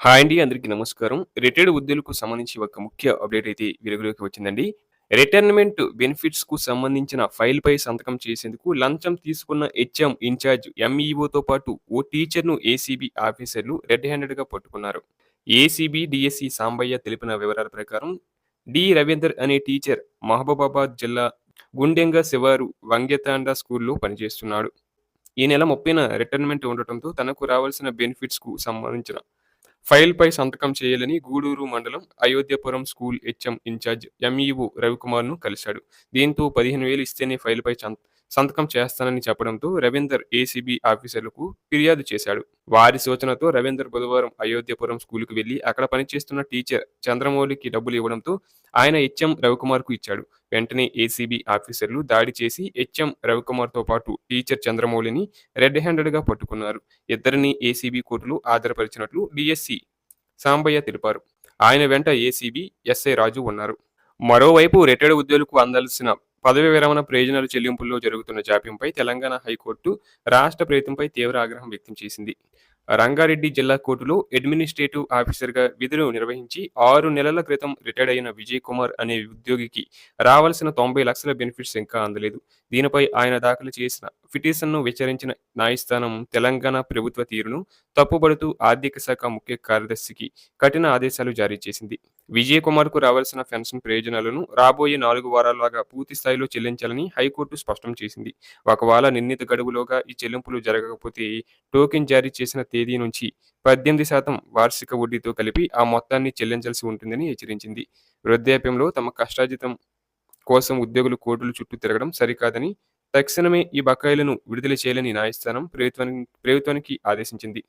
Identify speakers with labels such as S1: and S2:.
S1: Hi అండి. అందరికీ నమస్కారం. రిటైర్డ్ ఉద్యోగులకు సంబంధించి ఒక ముఖ్య అప్డేట్ అయితే వెలుగులోకి వచ్చిందండి. రిటైర్మెంట్ బెనిఫిట్స్‌కు సంబంధించిన ఫైల్‌పై సంతకం చేసేందుకు లంచం తీసుకున్న హెచ్ఎం ఇన్‌చార్జ్ ఎంఈఓతో పాటు ఓ టీచర్‌ను ఏసీబీ ఆఫీసర్లు రెడ్ హ్యాండెడ్‌గా పట్టుకున్నారు. ఏసీబీ డీఎస్‌ఈ సాంబయ్య తెలిపిన వివరాల ప్రకారం రవీందర్ అనే టీచర్ మహబూబాబాద్ జిల్లా గుండెంగ శివారు వంగెతాండ స్కూల్‌లో పనిచేస్తున్నాడు. ఈ నెల 30న రిటైర్మెంట్ ఉండటంతో తనకు రావాల్సిన బెనిఫిట్స్‌కు సంబంధించిన ఫైల్‌పై సంతకం చేయాలని గూడూరు మండలం Ayodhyapuram school HM incharge MEO రవికుమార్‌ను కలిశాడు. దీంతో 15,000 ఇస్తేనే ఫైల్‌పై సంతకం చేస్తానని చెప్పడంతో రవీందర్ ఏసీబీ ఆఫీసర్లకు ఫిర్యాదు చేశాడు. వారి సూచనతో రవీందర్ బుధవారం అయోధ్యపురం స్కూలుకు వెళ్లి అక్కడ పనిచేస్తున్న టీచర్ చంద్రమౌళికి డబ్బులు ఇవ్వడంతో ఆయన హెచ్ఎం రవికుమార్‌కు ఇచ్చాడు. వెంటనే ఏసీబీ ఆఫీసర్లు దాడి చేసి హెచ్ఎం రవికుమార్‌తో పాటు టీచర్ చంద్రమౌళిని రెడ్ హ్యాండెడ్‌గా పట్టుకున్నారు. ఇద్దరిని ఏసీబీ కోర్టులో హాజరుపరిచినట్లు డీఎస్‌సీ సాంబయ్య తెలిపారు. ఆయన వెంట ఏసీబీ ఎస్ఐ రాజు ఉన్నారు. మరోవైపు రిటైర్డ్ ఉద్యోగులకు అందాల్సిన పదవీ విరమణ ప్రయోజనాల చెల్లింపుల్లో జరుగుతున్న జాప్యంపై తెలంగాణ హైకోర్టు రాష్ట్ర ప్రభుత్వంపై తీవ్ర ఆగ్రహం వ్యక్తం చేసింది. రంగారెడ్డి జిల్లా కోర్టులో అడ్మినిస్ట్రేటివ్ ఆఫీసర్గా విధులు నిర్వహించి 6 నెలల క్రితం రిటైర్డ్ అయిన విజయ్ కుమార్ అనే ఉద్యోగికి రావాల్సిన 90 లక్షల బెనిఫిట్స్ ఇంకా అందలేదు. దీనిపై ఆయన దాఖలు చేసిన పిటిషన్ను విచారించిన న్యాయస్థానం తెలంగాణ ప్రభుత్వ తీరును తప్పుబడుతూ ఆర్థిక శాఖ ముఖ్య కార్యదర్శికి కఠిన ఆదేశాలు జారీ చేసింది. విజయ్ కుమార్‌కు రావాల్సిన పెన్షన్ ప్రయోజనాలను రాబోయే 4 వారాల్లోగా పూర్తి స్థాయిలో చెల్లించాలని హైకోర్టు స్పష్టం చేసింది. ఒకవేళ నిర్ణీత గడువులోగా ఈ చెల్లింపులు జరగకపోతే టోకెన్ జారీ చేసిన తేదీ నుంచి 18% వార్షిక వడ్డీతో కలిపి ఆ మొత్తాన్ని చెల్లించాల్సి ఉంటుందని హెచ్చరించింది. వృద్ధాప్యంలో తమ కష్టార్జితం కోసం ఉద్యోగులు కోర్టుల చుట్టూ తిరగడం సరికాదని, తక్షణమే ఈ బకాయిలను విడుదల చేయాలని న్యాయస్థానం ప్రభుత్వానికి ఆదేశించింది.